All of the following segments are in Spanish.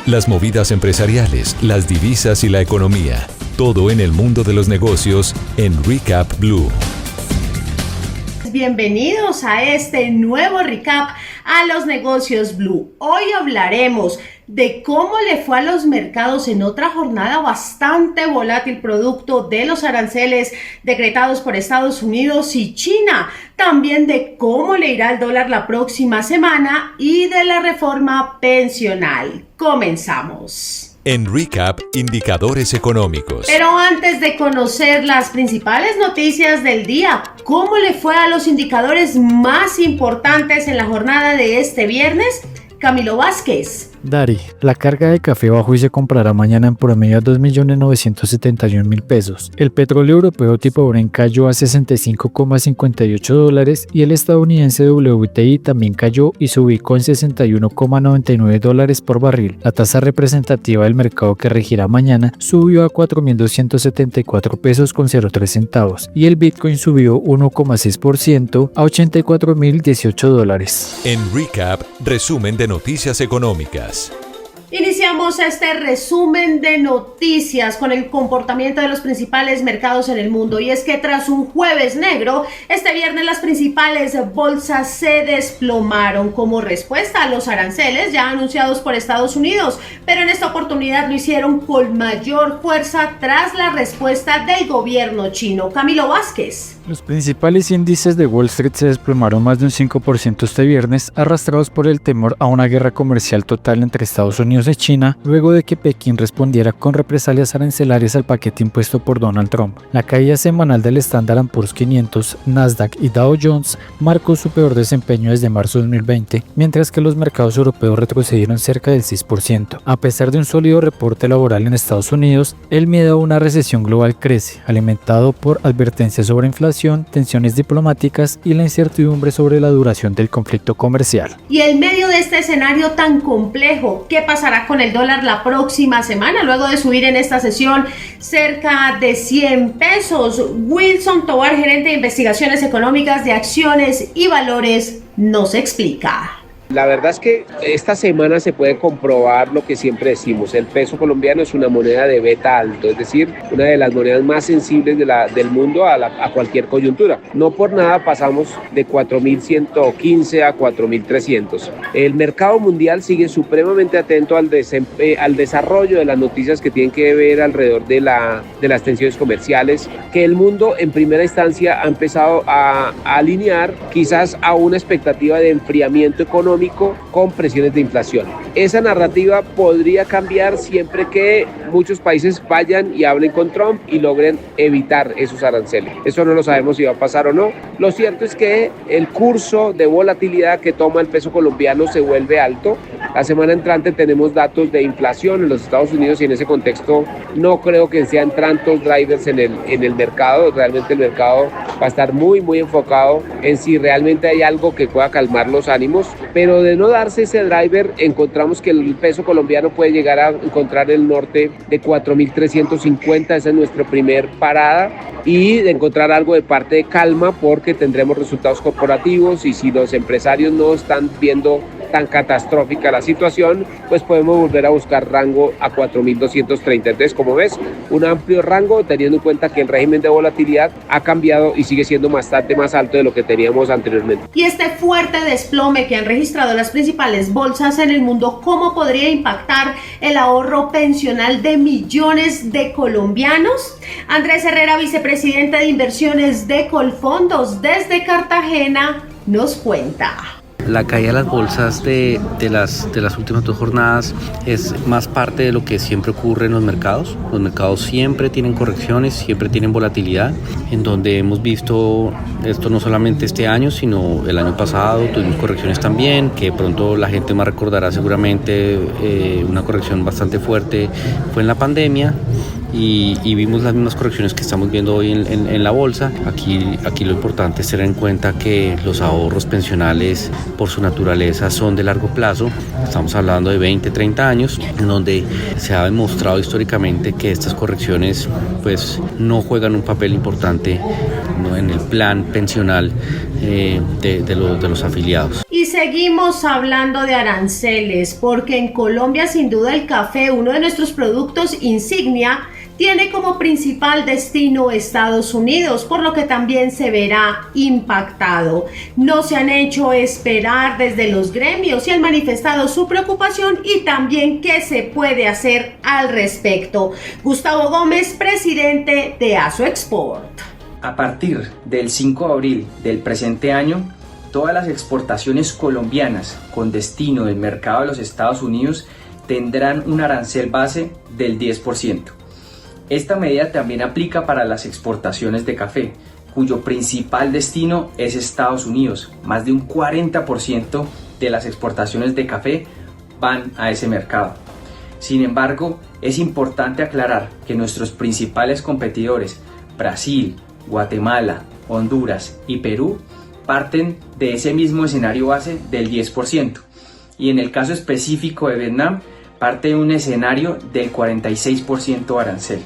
las movidas empresariales, las divisas y la economía. Todo en el mundo de los negocios en Recap Blue. Bienvenidos a este nuevo recap a los negocios Blue. Hoy hablaremos de cómo le fue a los mercados en otra jornada bastante volátil producto de los aranceles decretados por Estados Unidos y China. También de cómo le irá el dólar la próxima semana y de la reforma pensional. Comenzamos. En Recap, indicadores económicos. Pero antes de conocer las principales noticias del día, ¿cómo le fue a los indicadores más importantes en la jornada de este viernes? Camilo Vázquez. Dari, la carga de café bajó y se comprará mañana en promedio a 2.971.000 pesos. El petróleo europeo tipo Brent cayó a $65,58 y el estadounidense WTI también cayó y se ubicó en $61,99 por barril. La tasa representativa del mercado que regirá mañana subió a 4.274 pesos con 03 centavos y el Bitcoin subió 1,6% a $84.018. En Recap, resumen de noticias económicas. Iniciamos este resumen de noticias con el comportamiento de los principales mercados en el mundo, y es que tras un jueves negro, este viernes las principales bolsas se desplomaron como respuesta a los aranceles ya anunciados por Estados Unidos, pero en esta oportunidad lo hicieron con mayor fuerza tras la respuesta del gobierno chino. Camilo Vázquez. Los principales índices de Wall Street se desplomaron más de un 5% este viernes, arrastrados por el temor a una guerra comercial total entre Estados Unidos y China, luego de que Pekín respondiera con represalias arancelarias al paquete impuesto por Donald Trump. La caída semanal del Standard & Poor's 500, Nasdaq y Dow Jones marcó su peor desempeño desde marzo de 2020, mientras que los mercados europeos retrocedieron cerca del 6%. A pesar de un sólido reporte laboral en Estados Unidos, el miedo a una recesión global crece, alimentado por advertencias sobre inflación, tensiones diplomáticas y la incertidumbre sobre la duración del conflicto comercial. Y en medio de este escenario tan complejo, ¿qué pasará con el dólar la próxima semana luego de subir en esta sesión cerca de 100 pesos? Wilson Tovar, gerente de investigaciones económicas de Acciones y Valores, nos explica. La verdad es que esta semana se puede comprobar lo que siempre decimos: el peso colombiano es una moneda de beta alto, es decir, una de las monedas más sensibles del mundo a cualquier coyuntura. No por nada pasamos de 4.115 a 4.300. El mercado mundial sigue supremamente atento al desarrollo de las noticias que tienen que ver alrededor de las tensiones comerciales, que el mundo en primera instancia ha empezado a alinear quizás a una expectativa de enfriamiento económico con presiones de inflación. Esa narrativa podría cambiar siempre que muchos países vayan y hablen con Trump y logren evitar esos aranceles. Eso no lo sabemos si va a pasar o no. Lo cierto es que el curso de volatilidad que toma el peso colombiano se vuelve alto. La semana entrante tenemos datos de inflación en los Estados Unidos y en ese contexto no creo que sean tantos drivers en el mercado. Realmente el mercado va a estar muy enfocado en si realmente hay algo que pueda calmar los ánimos, pero de no darse ese driver, encontramos que el peso colombiano puede llegar a encontrar el norte de 4.350, esa es nuestra primer parada, y de encontrar algo de parte de calma porque tendremos resultados corporativos, y si los empresarios no están viendo tan catastrófica la situación, pues podemos volver a buscar rango a 4.230. Entonces, como ves, un amplio rango teniendo en cuenta que el régimen de volatilidad ha cambiado y sigue siendo bastante más alto de lo que teníamos anteriormente. Y este fuerte desplome que han registrado las principales bolsas en el mundo, ¿cómo podría impactar el ahorro pensional de millones de colombianos? Andrés Herrera, vicepresidente de inversiones de Colfondos desde Cartagena, nos cuenta. La caída de las bolsas de las últimas dos jornadas es más parte de lo que siempre ocurre en los mercados. Los mercados siempre tienen correcciones, siempre tienen volatilidad, en donde hemos visto esto no solamente este año, sino el año pasado tuvimos correcciones también, que pronto la gente más recordará seguramente una corrección bastante fuerte fue en la pandemia. y vimos las mismas correcciones que estamos viendo hoy en la bolsa. Aquí lo importante es tener en cuenta que los ahorros pensionales por su naturaleza son de largo plazo. Estamos hablando de 20, 30 años, en donde se ha demostrado históricamente que estas correcciones pues no juegan un papel importante en el plan pensional de los afiliados. Y seguimos hablando de aranceles, porque en Colombia sin duda el café, uno de nuestros productos insignia, tiene como principal destino Estados Unidos, por lo que también se verá impactado. No se han hecho esperar desde los gremios y han manifestado su preocupación y también qué se puede hacer al respecto. Gustavo Gómez, presidente de Asoexport. A partir del 5 de abril del presente año, todas las exportaciones colombianas con destino del mercado de los Estados Unidos tendrán un arancel base del 10%. Esta medida también aplica para las exportaciones de café, cuyo principal destino es Estados Unidos. Más de un 40% de las exportaciones de café van a ese mercado. Sin embargo, es importante aclarar que nuestros principales competidores, Brasil, Guatemala, Honduras y Perú, parten de ese mismo escenario base del 10%, y en el caso específico de Vietnam, parte de un escenario del 46% arancel.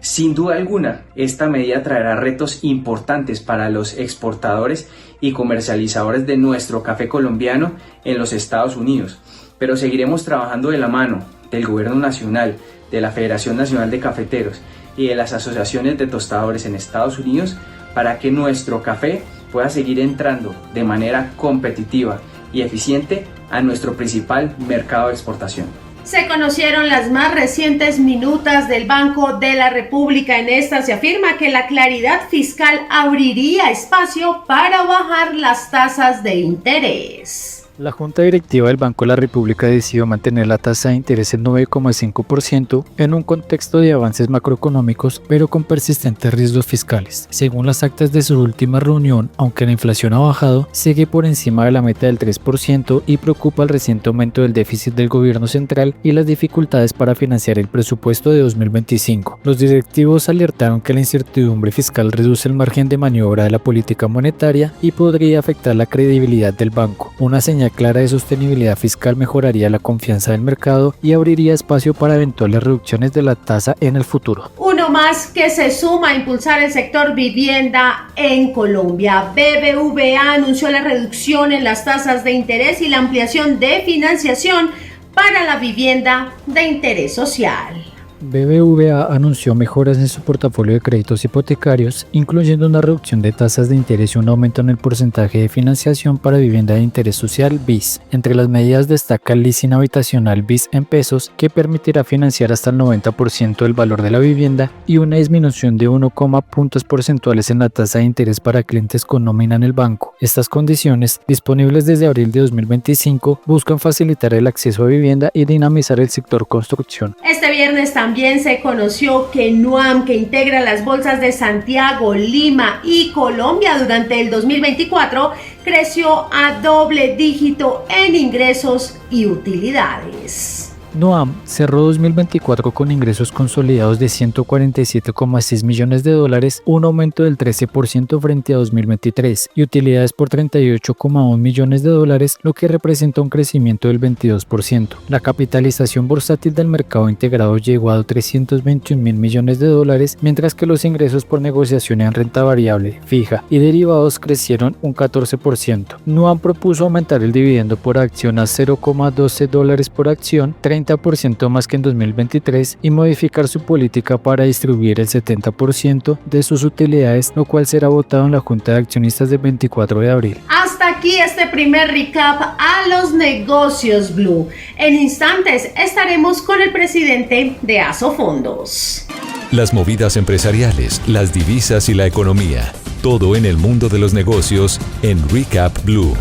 Sin duda alguna, esta medida traerá retos importantes para los exportadores y comercializadores de nuestro café colombiano en los Estados Unidos, pero seguiremos trabajando de la mano del Gobierno Nacional, de la Federación Nacional de Cafeteros y de las asociaciones de tostadores en Estados Unidos para que nuestro café pueda seguir entrando de manera competitiva y eficiente a nuestro principal mercado de exportación. Se conocieron las más recientes minutas del Banco de la República. En esta se afirma que la claridad fiscal abriría espacio para bajar las tasas de interés. La Junta Directiva del Banco de la República decidió mantener la tasa de interés en 9,5% en un contexto de avances macroeconómicos, pero con persistentes riesgos fiscales. Según las actas de su última reunión, aunque la inflación ha bajado, sigue por encima de la meta del 3% y preocupa el reciente aumento del déficit del gobierno central y las dificultades para financiar el presupuesto de 2025. Los directivos alertaron que la incertidumbre fiscal reduce el margen de maniobra de la política monetaria y podría afectar la credibilidad del banco. Una señal clara de sostenibilidad fiscal mejoraría la confianza del mercado y abriría espacio para eventuales reducciones de la tasa en el futuro. Uno más que se suma a impulsar el sector vivienda en Colombia. BBVA anunció la reducción en las tasas de interés y la ampliación de financiación para la vivienda de interés social. BBVA anunció mejoras en su portafolio de créditos hipotecarios, incluyendo una reducción de tasas de interés y un aumento en el porcentaje de financiación para vivienda de interés social BIS. Entre las medidas destaca el leasing habitacional BIS en pesos, que permitirá financiar hasta el 90% del valor de la vivienda, y una disminución de 1, puntos porcentuales en la tasa de interés para clientes con nómina en el banco. Estas condiciones, disponibles desde abril de 2025, buscan facilitar el acceso a vivienda y dinamizar el sector construcción. Este viernes también se conoció que Nuam, que integra las bolsas de Santiago, Lima y Colombia durante el 2024, creció a doble dígito en ingresos y utilidades. Nuam cerró 2024 con ingresos consolidados de $147,6 millones, un aumento del 13% frente a 2023, y utilidades por $38,1 millones, lo que representa un crecimiento del 22%. La capitalización bursátil del mercado integrado llegó a $321 mil millones, mientras que los ingresos por negociación en renta variable, fija y derivados crecieron un 14%. Nuam propuso aumentar el dividendo por acción a $0,12 por acción, 30% más que en 2023, y modificar su política para distribuir el 70% de sus utilidades, lo cual será votado en la Junta de Accionistas del 24 de abril. Hasta aquí este primer recap a los negocios Blue. En instantes estaremos con el presidente de Asofondos. Las movidas empresariales, las divisas y la economía. Todo en el mundo de los negocios en Recap Blue.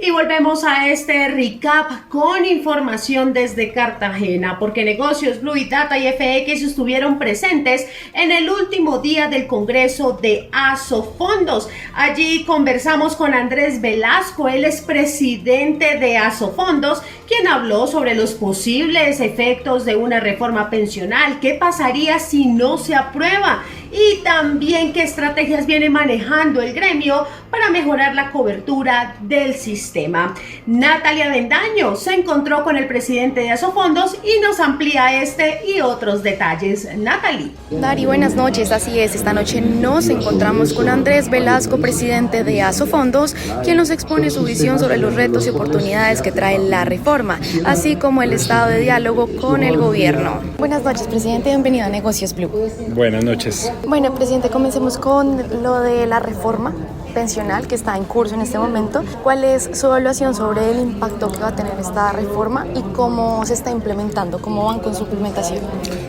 Y volvemos a este recap con información desde Cartagena, porque Negocios Blue y Data y FX estuvieron presentes en el último día del Congreso de Asofondos. Allí conversamos con Andrés Velasco, él es presidente de Asofondos, quien habló sobre los posibles efectos de una reforma pensional, qué pasaría si no se aprueba y también qué estrategias viene manejando el gremio para mejorar la cobertura del sistema. Natalia Bendaño se encontró con el presidente de Asofondos y nos amplía este y otros detalles. Natalie. Dari, buenas noches. Así es, esta noche nos encontramos con Andrés Velasco, presidente de Asofondos, quien nos expone su visión sobre los retos y oportunidades que trae la reforma, así como el estado de diálogo con el gobierno. Buenas noches, presidente. Bienvenido a Negocios Blue. Buenas noches. Bueno, presidente, comencemos con lo de la reforma pensional que está en curso en este momento. ¿Cuál es su evaluación sobre el impacto que va a tener esta reforma y cómo se está implementando? ¿Cómo van con su implementación?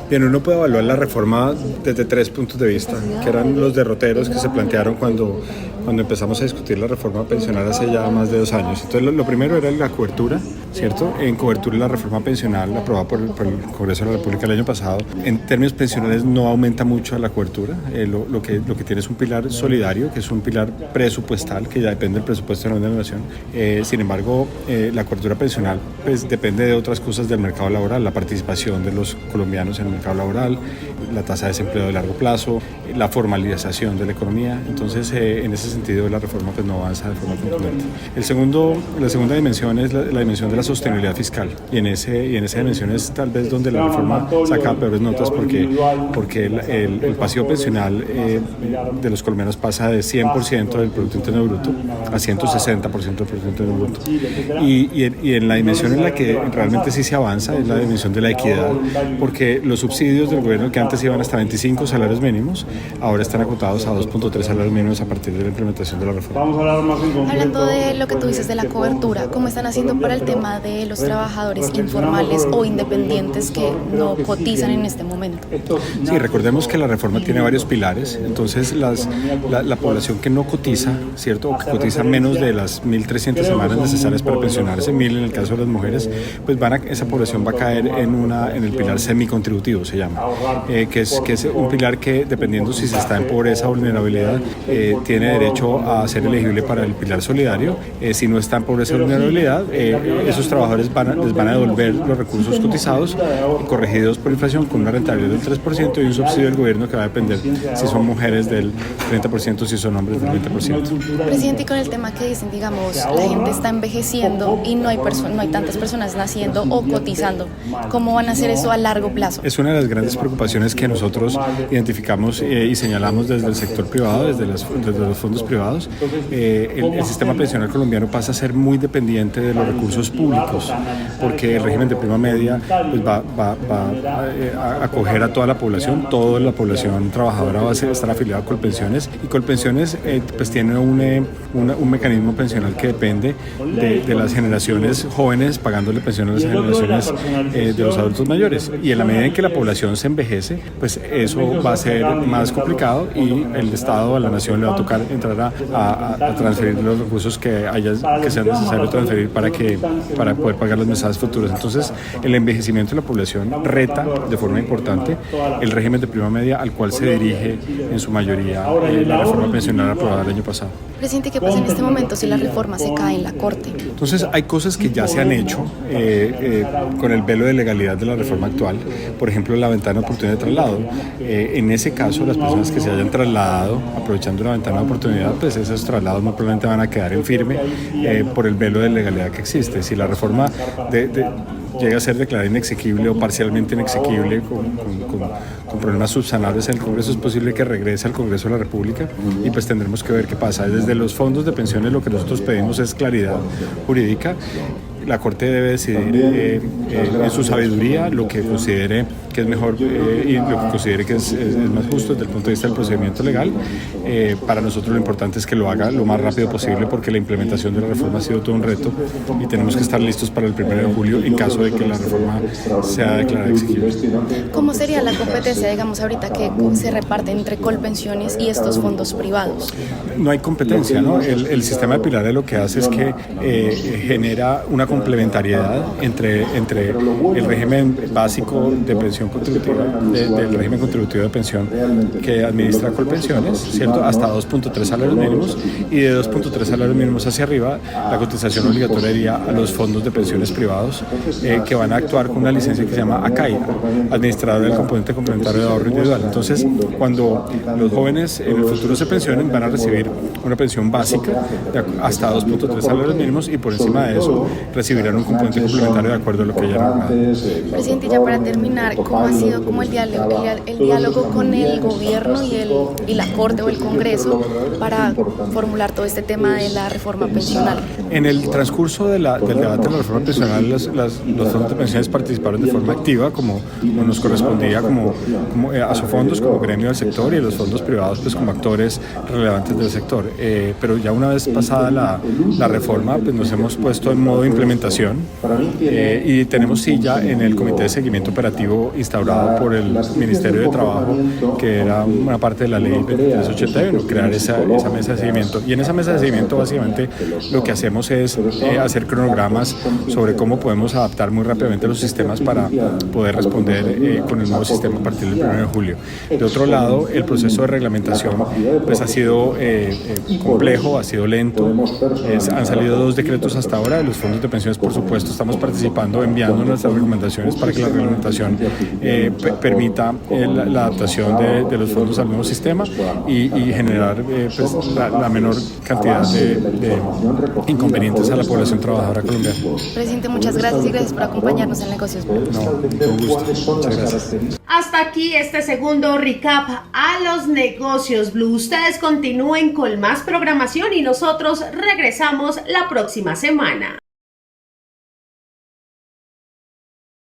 Bien, uno puede evaluar la reforma desde 3 puntos de vista, que eran los derroteros que se plantearon cuando empezamos a discutir la reforma pensional hace ya más de 2 años. Entonces, lo primero era la cobertura, ¿cierto? En cobertura la reforma pensional aprobada por el Congreso de la República el año pasado, en términos pensionales no aumenta mucho la cobertura. Lo que tiene es un pilar solidario, que es un pilar presupuestal, que ya depende del presupuesto de la nación. Sin embargo, la cobertura pensional pues, depende de otras cosas del mercado laboral, la participación de los colombianos en el mercado laboral, la tasa de desempleo de largo plazo, la formalización de la economía. Entonces, en ese sentido, la reforma pues, no avanza de forma contundente. La segunda dimensión es la dimensión de la sostenibilidad fiscal, y en esa dimensión es tal vez donde la reforma saca peores notas, porque el pasivo pensional de los colombianos pasa de 100% del Producto Interno Bruto a 160% del Producto Interno Bruto. Y en la dimensión en la que realmente sí se avanza es la dimensión de la equidad, porque los subsidios del gobierno que antes iban hasta 25 salarios mínimos, ahora están acotados a 2.3 salarios mínimos a partir de la implementación de la reforma. Hablando de lo que tú dices de la cobertura, ¿cómo están haciendo para el tema de los trabajadores informales o independientes que no cotizan en este momento? Sí, recordemos que la reforma tiene varios pilares. Entonces la población que no cotiza, ¿cierto? O que cotiza menos de las 1.300 semanas necesarias para pensionarse, 1.000 en el caso de las mujeres, pues esa población va a caer en el pilar semicontributivo, se llama, que es un pilar que, dependiendo si se está en pobreza o vulnerabilidad, tiene derecho a ser elegible para el pilar solidario. Si no está en pobreza o vulnerabilidad, esos trabajadores les van a devolver los recursos cotizados corregidos por inflación con una rentabilidad del 3% y un subsidio del gobierno que va a depender si son mujeres del 30%, si son hombres del 20%. Presidente, y con el tema que dicen, digamos, la gente está envejeciendo y no hay tantas personas naciendo o cotizando, ¿cómo van a hacer eso a largo plazo? Es una de las grandes preocupaciones que nosotros identificamos y señalamos desde el sector privado, desde los fondos privados. El sistema pensional colombiano pasa a ser muy dependiente de los recursos públicos, porque el régimen de prima media pues va a acoger a toda la población trabajadora va a estar afiliada a Colpensiones, y Colpensiones pues tiene un mecanismo pensional que depende de las generaciones jóvenes pagándole pensión a las generaciones de los adultos mayores, y en la medida en que la población se envejece, pues eso va a ser más complicado y el Estado, a la nación le va a tocar entrar a transferir los recursos que sean necesarios transferir para poder pagar las mensualidades futuras. Entonces, el envejecimiento de la población reta de forma importante el régimen de prima media al cual se dirige en su mayoría la reforma pensional aprobada el año pasado. Presidente, ¿qué pasa en este momento si la reforma se cae en la Corte? Entonces, hay cosas que ya se han hecho con el velo de legalidad de la reforma actual. Por ejemplo, la ventana de oportunidad de traslado. En ese caso, las personas que se hayan trasladado aprovechando una ventana de oportunidad, pues esos traslados muy probablemente van a quedar en firme por el velo de legalidad que existe. Si la reforma llega a ser declarada inexequible o parcialmente inexequible con problemas subsanables en el Congreso, es posible que regrese al Congreso de la República y pues tendremos que ver qué pasa. Desde los fondos de pensiones lo que nosotros pedimos es claridad jurídica. la Corte debe decidir en su sabiduría lo que considere que es mejor y lo que considere que es más justo desde el punto de vista del procedimiento legal. Para nosotros lo importante es que lo haga lo más rápido posible porque la implementación de la reforma ha sido todo un reto y tenemos que estar listos para el 1 de julio en caso de que la reforma sea declarada exigible. ¿Cómo sería la competencia, digamos, ahorita que se reparte entre Colpensiones y estos fondos privados? No hay competencia, ¿no? El sistema de pilares lo que hace es que genera una complementariedad entre el régimen básico de pensión contributiva, del régimen contributivo de pensión que administra Colpensiones, ¿cierto? Hasta 2.3 salarios mínimos, y de 2.3 salarios mínimos hacia arriba la cotización obligatoria iría a los fondos de pensiones privados que van a actuar con una licencia que se llama ACAI, Administrador del Componente Complementario de Ahorro Individual. Entonces, cuando los jóvenes en el futuro se pensionen, van a recibir una pensión básica hasta 2.3 salarios mínimos y por encima de eso recibirán un componente complementario de acuerdo a lo que hayan normado. Presidente, ya para terminar, ¿cómo ha sido como el diálogo con el gobierno y la Corte o el Congreso para formular todo este tema de la reforma pensional? En el transcurso del debate de la reforma pensional, los fondos de pensiones participaron de forma activa, como nos correspondía como Asofondos, como gremio del sector, y los fondos privados pues como actores relevantes del sector. Pero ya una vez pasada la reforma, pues nos hemos puesto en modo de implementación y tenemos silla en el Comité de Seguimiento Operativo instaurado por el Ministerio de Trabajo, que era una parte de la Ley 2381, crear esa mesa de seguimiento. Y en esa mesa de seguimiento básicamente lo que hacemos es hacer cronogramas sobre cómo podemos adaptar muy rápidamente los sistemas para poder responder con el nuevo sistema a partir del 1 de julio. De otro lado, el proceso de reglamentación pues ha sido complejo, ha sido lento. Han salido 2 decretos hasta ahora de los fondos de pensiones, por supuesto, estamos participando, enviando nuestras recomendaciones para que la reglamentación permita la adaptación de los fondos al nuevo sistema y generar pues, la menor cantidad de inconvenientes a la población trabajadora colombiana. Presidente, muchas gracias y gracias por acompañarnos en Negocios Blue. No, con gusto. Muchas gracias. Hasta aquí este segundo recap a los Negocios Blue. Ustedes continúen con más programación y nosotros regresamos la próxima semana.